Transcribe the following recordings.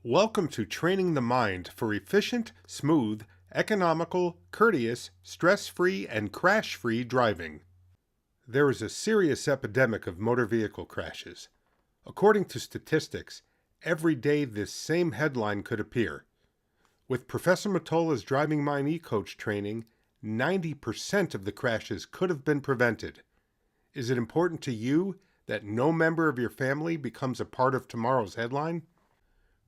Welcome to Training the Mind for efficient, smooth, economical, courteous, stress-free, and crash-free driving. There is a serious epidemic of motor vehicle crashes. According to statistics, every day this same headline could appear. With Professor Mottola's Driving Mind e-Coach training, 90% of the crashes could have been prevented. Is it important to you that no member of your family becomes a part of tomorrow's headline?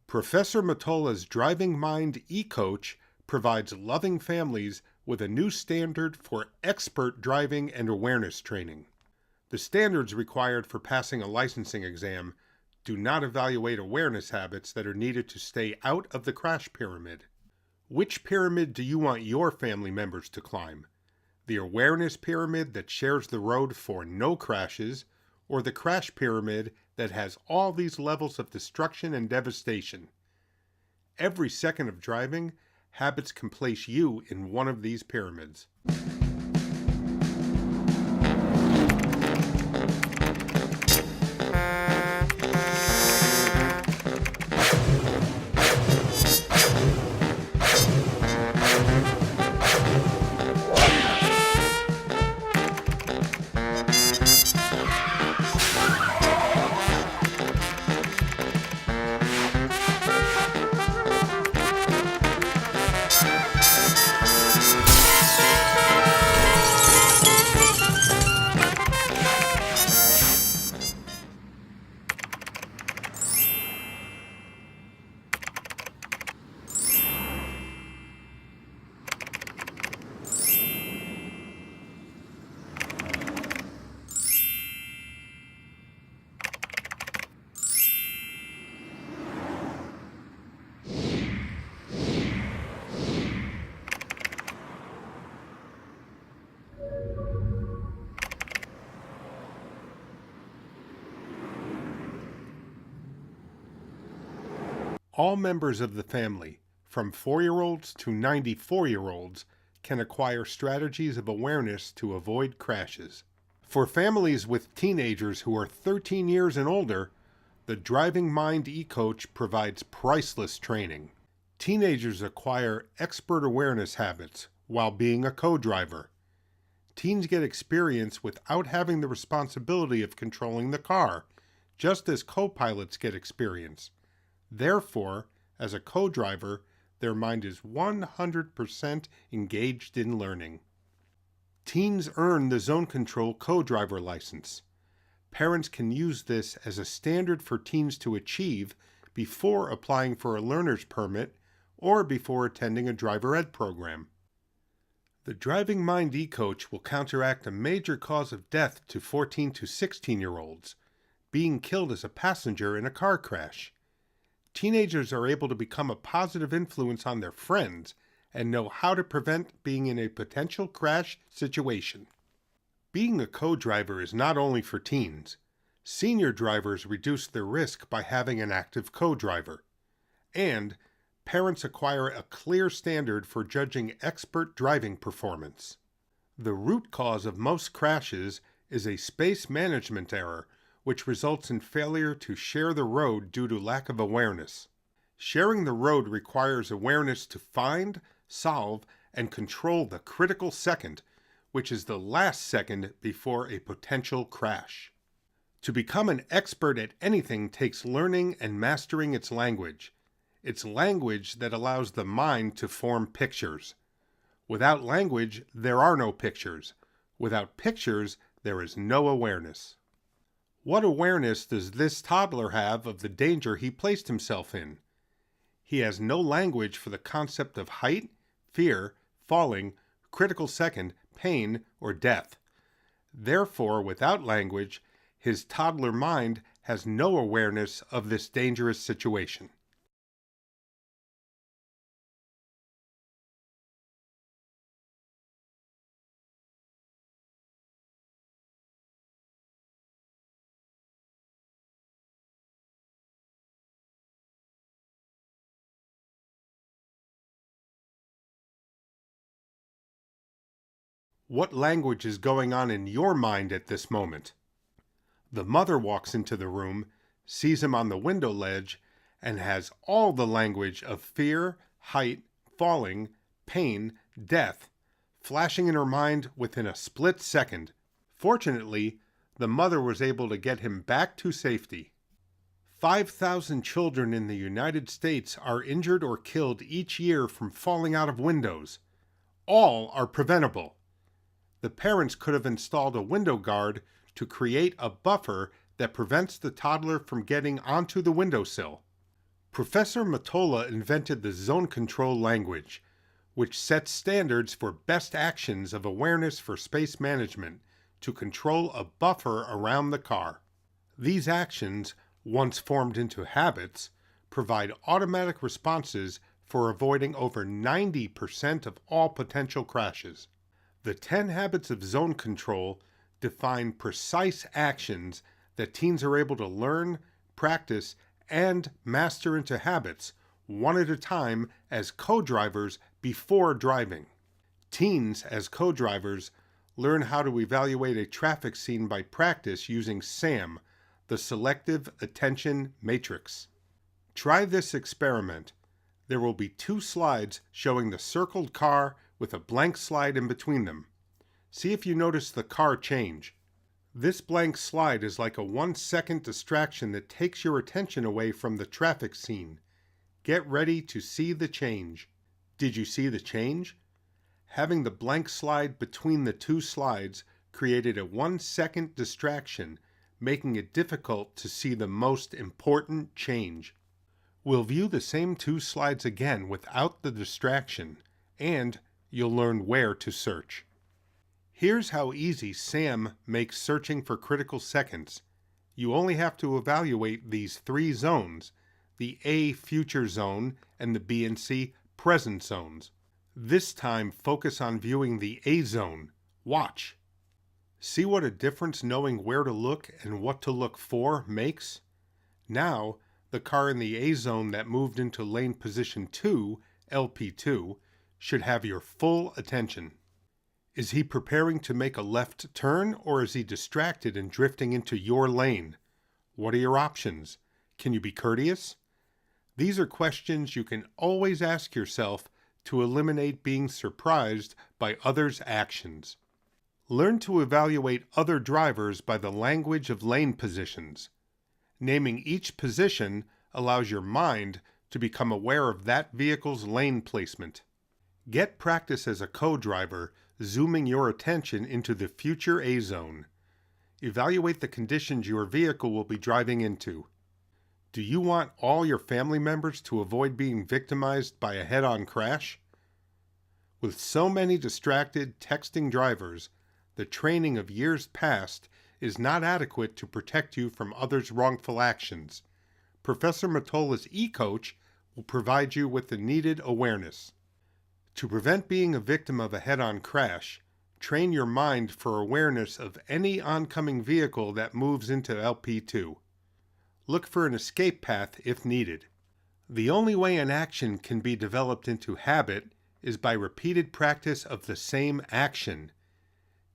Professor Mottola's Driving Mind e-Coach provides loving families with a new standard for expert driving and awareness training. The standards required for passing a licensing exam do not evaluate awareness habits that are needed to stay out of the crash pyramid. Which pyramid do you want your family members to climb? The awareness pyramid that shares the road for no crashes, or the crash pyramid that has all these levels of destruction and devastation? Every second of driving, habits can place you in one of these pyramids. All members of the family, from 4-year-olds to 94-year-olds, can acquire strategies of awareness to avoid crashes. For families with teenagers who are 13 years and older, the Driving Mind e-Coach provides priceless training. Teenagers acquire expert awareness habits while being a co-driver. Teens get experience without having the responsibility of controlling the car, just as co-pilots get experience. Therefore, as a co-driver, their mind is 100% engaged in learning. Teens earn the Zone Control co-driver license. Parents can use this as a standard for teens to achieve before applying for a learner's permit or before attending a driver ed program. The Driving Mind e-Coach will counteract a major cause of death to 14 to 16-year-olds, being killed as a passenger in a car crash. Teenagers are able to become a positive influence on their friends and know how to prevent being in a potential crash situation. Being a co-driver is not only for teens. Senior drivers reduce their risk by having an active co-driver. And parents acquire a clear standard for judging expert driving performance. The root cause of most crashes is a space management error, which results in failure to share the road due to lack of awareness. Sharing the road requires awareness to find, solve, and control the critical second, which is the last second before a potential crash. To become an expert at anything takes learning and mastering its language. It's language that allows the mind to form pictures. Without language, there are no pictures. Without pictures, there is no awareness. What awareness does this toddler have of the danger he placed himself in? He has no language for the concept of height, fear, falling, critical second, pain, or death. Therefore, without language, his toddler mind has no awareness of this dangerous situation. What language is going on in your mind at this moment? The mother walks into the room, sees him on the window ledge, and has all the language of fear, height, falling, pain, death, flashing in her mind within a split second. Fortunately, the mother was able to get him back to safety. 5,000 children in the United States are injured or killed each year from falling out of windows. All are preventable. The parents could have installed a window guard to create a buffer that prevents the toddler from getting onto the windowsill. Professor Mottola invented the zone control language, which sets standards for best actions of awareness for space management to control a buffer around the car. These actions, once formed into habits, provide automatic responses for avoiding over 90% of all potential crashes. The 10 habits of zone control define precise actions that teens are able to learn, practice, and master into habits, one at a time as co-drivers before driving. Teens, as co-drivers, learn how to evaluate a traffic scene by practice using SAM, the Selective Attention Matrix. Try this experiment. There will be 2 slides showing the circled car with a blank slide in between them. See if you notice the car change. This blank slide is like a 1-second distraction that takes your attention away from the traffic scene. Get ready to see the change. Did you see the change? Having the blank slide between the 2 slides created a 1-second distraction, making it difficult to see the most important change. We'll view the same 2 slides again without the distraction, and you'll learn where to search. Here's how easy SAM makes searching for critical seconds. You only have to evaluate these 3 zones, the A future zone and the B and C present zones. This time focus on viewing the A zone. Watch. See what a difference knowing where to look and what to look for makes? Now, the car in the A zone that moved into lane position 2, LP2, should have your full attention. Is he preparing to make a left turn, or is he distracted and drifting into your lane? What are your options? Can you be courteous? These are questions you can always ask yourself to eliminate being surprised by others' actions. Learn to evaluate other drivers by the language of lane positions. Naming each position allows your mind to become aware of that vehicle's lane placement. Get practice as a co-driver, zooming your attention into the future A zone. Evaluate the conditions your vehicle will be driving into. Do you want all your family members to avoid being victimized by a head-on crash? With so many distracted, texting drivers, the training of years past is not adequate to protect you from others' wrongful actions. Professor Mottola's e-coach will provide you with the needed awareness. To prevent being a victim of a head-on crash, train your mind for awareness of any oncoming vehicle that moves into LP2. Look for an escape path if needed. The only way an action can be developed into habit is by repeated practice of the same action.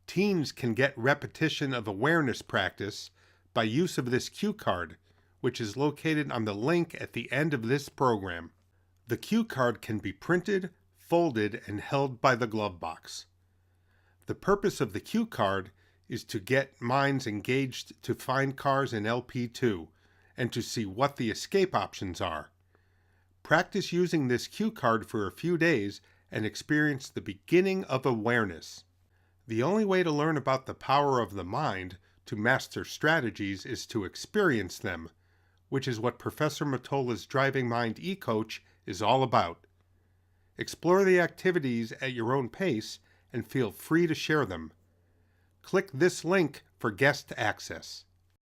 Teens can get repetition of awareness practice by use of this cue card, which is located on the link at the end of this program. The cue card can be printed, folded, and held by the glove box. The purpose of the cue card is to get minds engaged to find cars in LP2 and to see what the escape options are. Practice using this cue card for a few days and experience the beginning of awareness. The only way to learn about the power of the mind to master strategies is to experience them, which is what Professor Mottola's Driving Mind e-coach is all about. Explore the activities at your own pace and feel free to share them. Click this link for guest access.